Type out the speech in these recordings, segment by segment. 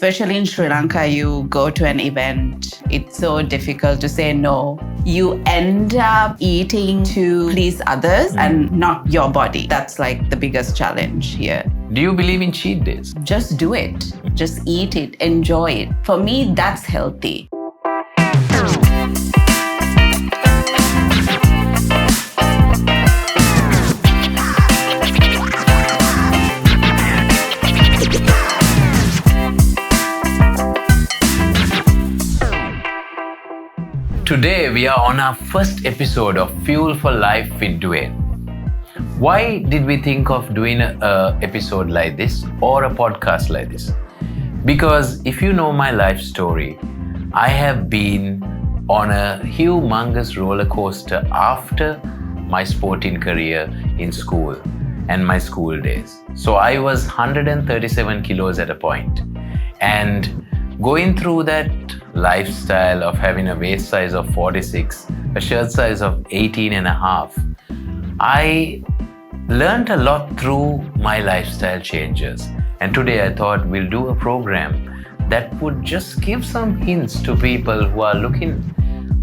Especially in Sri Lanka, you go to an event, it's so difficult to say no. You end up eating to please others and not your body. That's like the biggest challenge here. Do you believe in cheat days? Just do it. Just eat it. Enjoy it. For me, that's healthy. Today we are on our first episode of Fuel for Life with Duaine. Why did we think of doing an episode like this or a podcast like this? Because if you know my life story, I have been on a humongous roller coaster after my sporting career in school and my school days. So I was 137 kilos at a point, and going through that lifestyle of having a waist size of 46, a shirt size of 18 and a half, I learned a lot through my lifestyle changes. And today I thought we'll do a program that would just give some hints to people who are looking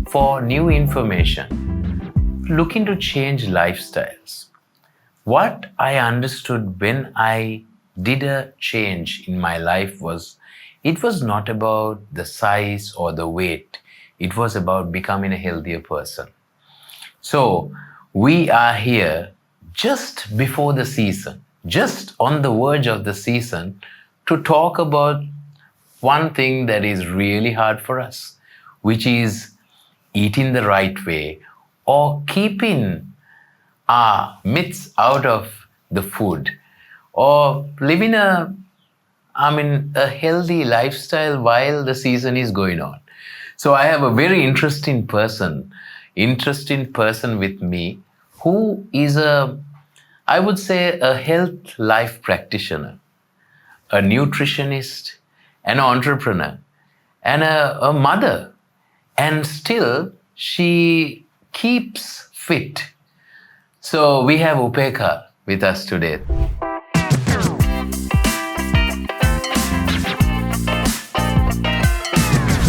for new information, looking to change lifestyles. What I understood when I did a change in my life was, it was not about the size or the weight. It was about becoming a healthier person. So we are here just before the season, just on the verge of the season, to talk about one thing that is really hard for us, which is eating the right way or keeping our myths out of the food, or living a healthy lifestyle while the season is going on. So I have a very interesting person with me who is I would say a health life practitioner, a nutritionist, an entrepreneur, and a mother. And still she keeps fit. So we have Upeka with us today.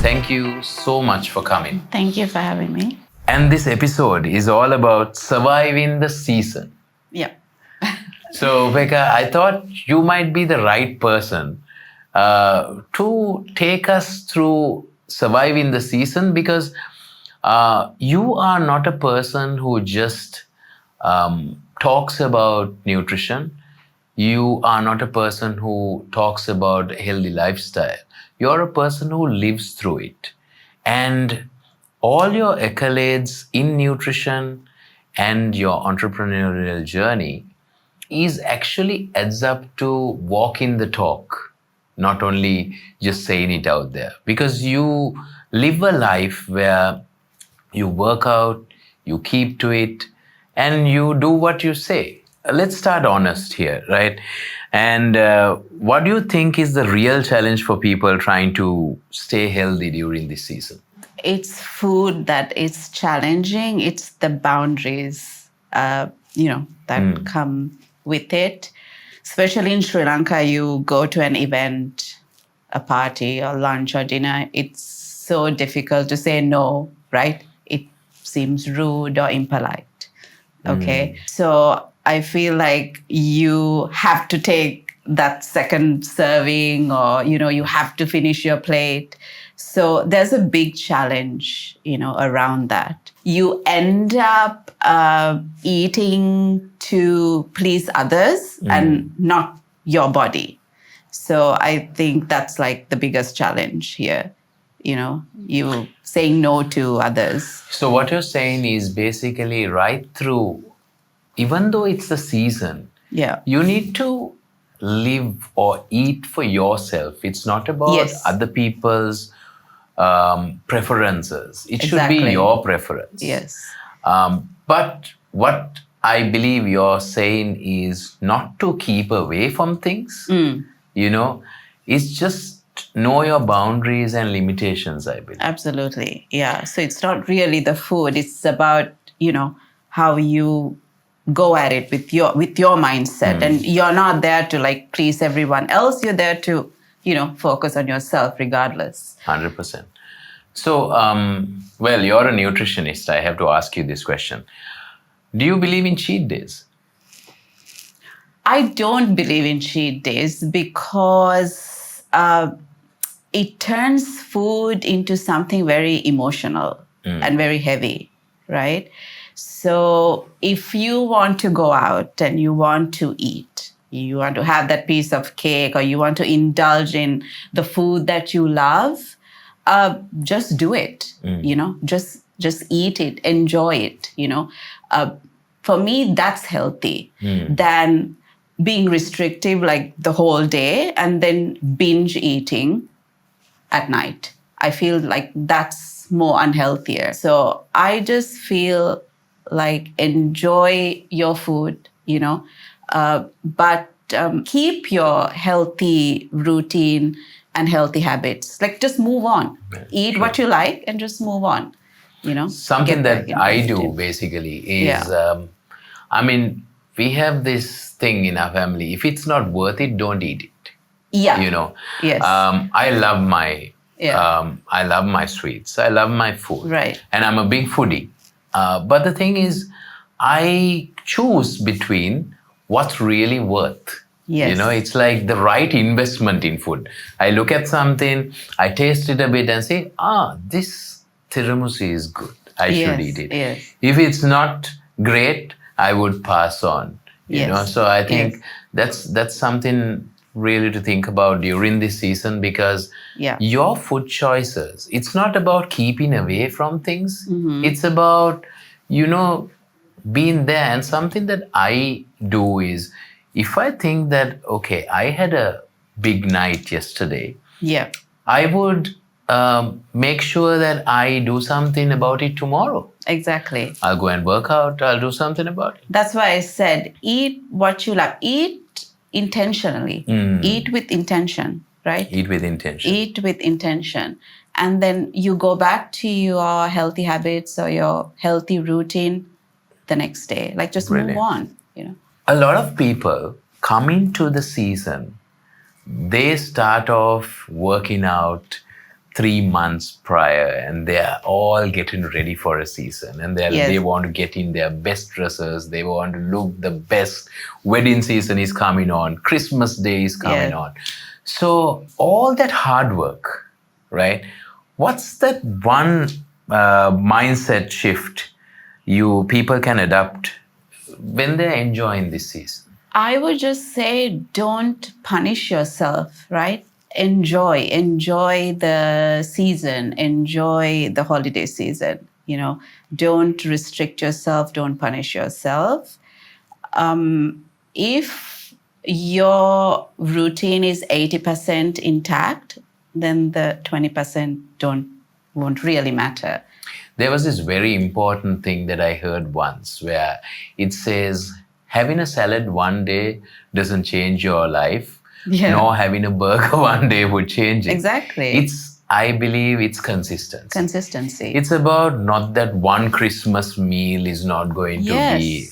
Thank you so much for coming. Thank you for having me. And this episode is all about surviving the season. Yeah. So, Upeka, I thought you might be the right person to take us through surviving the season, because you are not a person who just talks about nutrition. You are not a person who talks about a healthy lifestyle. You're a person who lives through it. And all your accolades in nutrition and your entrepreneurial journey is actually adds up to walking the talk, not only just saying it out there. Because you live a life where you work out, you keep to it, and you do what you say. Let's start honest here, right? And what do you think is the real challenge for people trying to stay healthy during this season? It's food that is challenging. It's the boundaries, that come with it. Especially in Sri Lanka, you go to an event, a party or lunch or dinner, it's so difficult to say no, right? It seems rude or impolite. Okay. So I feel like you have to take that second serving, or, you have to finish your plate. So there's a big challenge, around that. You end up eating to please others and not your body. So I think that's like the biggest challenge here. You saying no to others. So what you're saying is basically right through, even though it's the season, you need to live or eat for yourself. It's not about other people's preferences. It should be your preference. Yes. But what I believe you're saying is not to keep away from things. It's just know your boundaries and limitations, I believe. Absolutely. Yeah. So it's not really the food. It's about, how you go at it with your mindset. And you're not there to please everyone else. You're there to focus on yourself regardless. 100%. So, well, you're a nutritionist. I have to ask you this question. Do you believe in cheat days? I don't believe in cheat days because it turns food into something very emotional and very heavy, right? So if you want to go out and you want to eat, you want to have that piece of cake, or you want to indulge in the food that you love, just do it. Just eat it, enjoy it. For me, that's healthy than being restrictive like the whole day and then binge eating at night. I feel like that's more unhealthier. So I just feel like enjoy your food, but keep your healthy routine and healthy habits. Like just move on. Eat what you like and just move on. Something that I do basically is, we have this thing in our family. If it's not worth it, don't eat it. Yeah. Yes. I love my sweets. I love my food. Right. And I'm a big foodie. But the thing is, I choose between what's really worth. Yes. It's like the right investment in food. I look at something, I taste it a bit and say, this tiramisu is good. I should eat it. Yes. If it's not great, I would pass on. So I think that's something really to think about during this season, because your food choices, it's not about keeping away from things. It's about, being there. And something that I do is, if I think that, okay, I had a big night yesterday, I would make sure that I do something about it tomorrow. Exactly. I'll go and work out. I'll do something about it. That's why I said, eat what you love. Eat intentionally. Eat with intention, right? Eat with intention. Eat with intention. And then you go back to your healthy habits or your healthy routine the next day. Like just move on, A lot of people come into the season, they start off working out 3 months prior, and they're all getting ready for a season, and they want to get in their best dresses, they want to look the best. Wedding season is coming on, Christmas Day is coming on. So all that hard work, right? What's that one mindset shift people can adopt when they're enjoying this season? I would just say, don't punish yourself, right? Enjoy the season, enjoy the holiday season. Don't restrict yourself, don't punish yourself. If your routine is 80% intact, then the 20% won't really matter. There was this very important thing that I heard once where it says, having a salad one day doesn't change your life, nor having a burger one day would change it. Exactly. I believe it's consistency. Consistency. It's about not that one Christmas meal is not going to be,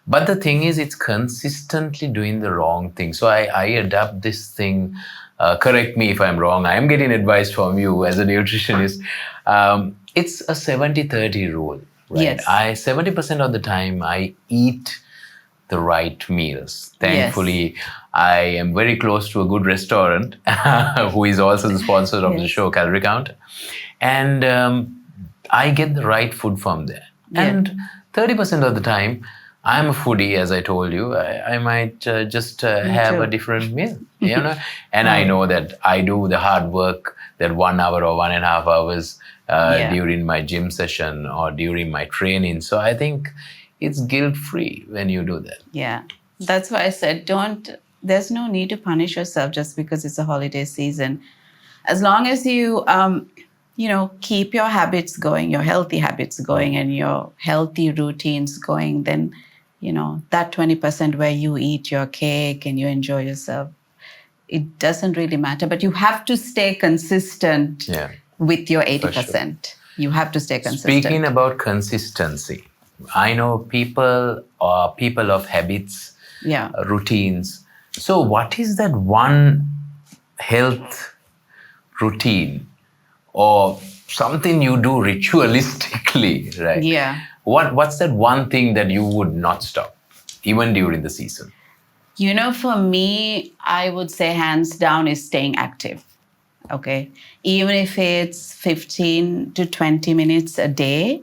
but the thing is, it's consistently doing the wrong thing. So I adapt this thing. Correct me if I'm wrong. I am getting advice from you as a nutritionist. It's a 70-30 rule. Right? Yes. 70% of the time I eat the right meals. Thankfully, I am very close to a good restaurant who is also the sponsor of the show, Calorie Counter. And I get the right food from there. And 30% of the time, I'm a foodie, as I told you. I might just have a different meal, And I know that I do the hard work, that 1 hour or 1.5 hours during my gym session or during my training. So I think it's guilt-free when you do that. Yeah. That's why I said, there's no need to punish yourself just because it's a holiday season. As long as you, keep your habits going, your healthy habits going, and your healthy routines going, then, that 20% where you eat your cake and you enjoy yourself, it doesn't really matter. But you have to stay consistent with your 80%. Sure. You have to stay consistent. Speaking about consistency, I know people are people of habits, routines. So what is that one health routine or something you do ritualistically, right? Yeah. What's that one thing that you would not stop, even during the season? For me, I would say hands down is staying active. Okay. Even if it's 15 to 20 minutes a day,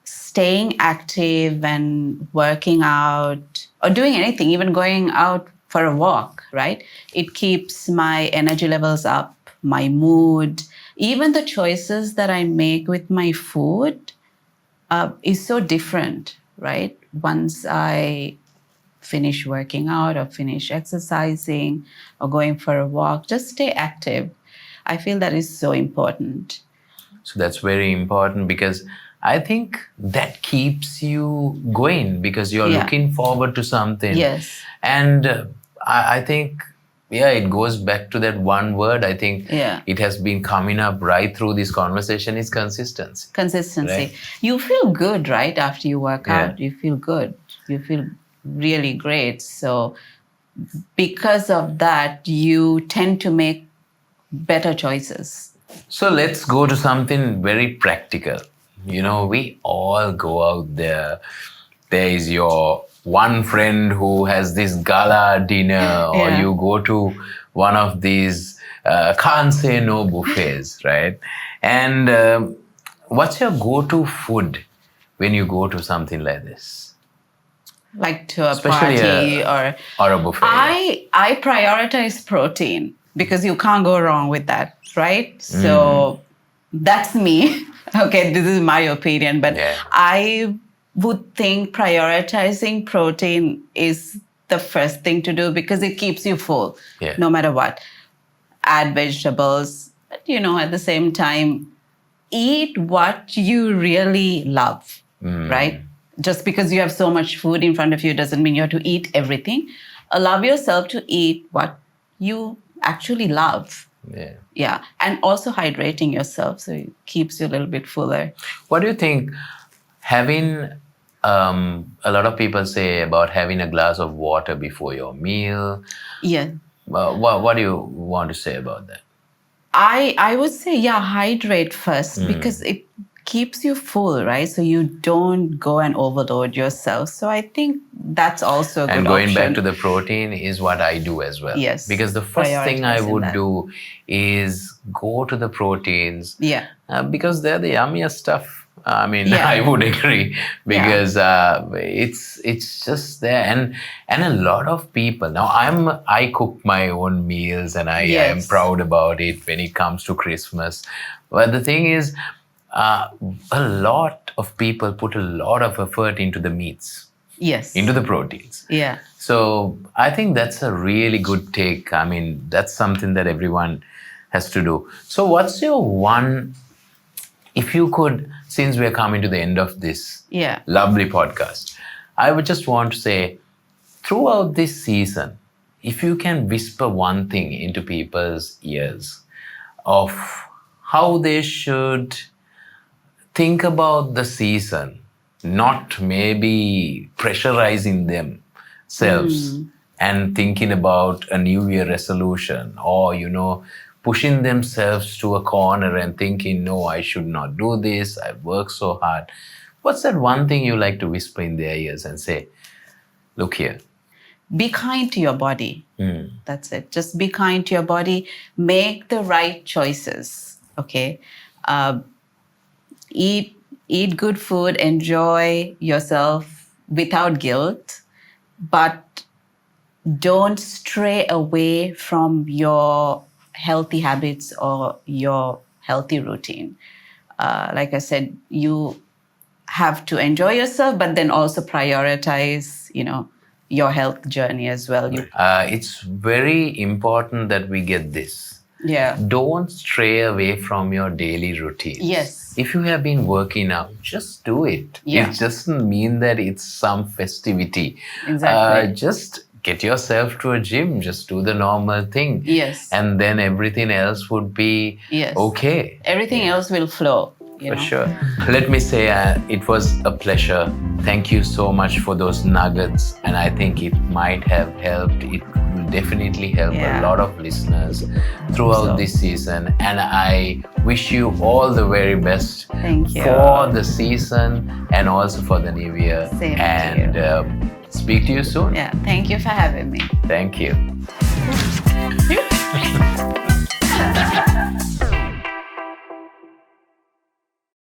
staying active and working out or doing anything, even going out for a walk, right? It keeps my energy levels up, my mood, even the choices that I make with my food is so different, right? Once I finish working out or finish exercising or going for a walk, just stay active. I feel that is so important. So that's very important because I think that keeps you going because you're looking forward to something. Yes. And I think, it goes back to that one word. I think it has been coming up right through this conversation is consistency. Consistency. Right? You feel good, right? After you work out, you feel good. You feel really great. So because of that, you tend to make better choices. So let's go to something very practical. We all go out there. There is your one friend who has this gala dinner, or you go to one of these can't say no buffets, right? And what's your go-to food when you go to something like this? Like to a Especially party or a buffet. I prioritize protein because you can't go wrong with that, right? So that's me. Okay, this is my opinion, but I would think prioritizing protein is the first thing to do because it keeps you full no matter what. Add vegetables, but at the same time, eat what you really love, right? Just because you have so much food in front of you doesn't mean you have to eat everything. Allow yourself to eat what you actually love. Yeah. And also hydrating yourself so it keeps you a little bit fuller. What do you think having a lot of people say about having a glass of water before your meal? Yeah. What do you want to say about that? I would say, hydrate first because it keeps you full, right? So you don't go and overload yourself. So I think that's also a good And going option. back to the protein is what I do as well. Yes. Because the first thing I would do is go to the proteins. Yeah. Because they're the yummiest stuff. I mean, I would agree because it's just there, and a lot of people now. I cook my own meals, and I am proud about it when it comes to Christmas. But the thing is, a lot of people put a lot of effort into the meats, into the proteins. Yeah. So I think that's a really good take. I mean, that's something that everyone has to do. So what's your one? If you could, since we're coming to the end of this lovely podcast, I would just want to say, throughout this season, if you can whisper one thing into people's ears of how they should think about the season, not maybe pressurizing themselves and thinking about a New Year resolution or, pushing themselves to a corner and thinking, no, I should not do this. I've worked so hard. What's that one thing you like to whisper in their ears and say, look here? Be kind to your body. That's it. Just be kind to your body. Make the right choices. Okay. Eat good food. Enjoy yourself without guilt. But don't stray away from your healthy habits or your healthy routine. Like I said, you have to enjoy yourself, but then also prioritize, your health journey as well. It's very important that we get this. Yeah. Don't stray away from your daily routines. Yes. If you have been working out, just do it. Yeah. It doesn't mean that it's some festivity. Exactly. Just get yourself to a gym, just do the normal thing. Yes. And then everything else would be okay. Everything else will flow. For sure. Let me say it was a pleasure. Thank you so much for those nuggets, and I think it might have helped. It will definitely help a lot of listeners throughout this season, and I wish you all the very best for the season and also for the new year. Same and to you. Speak to you soon. Yeah, thank you for having me. Thank you.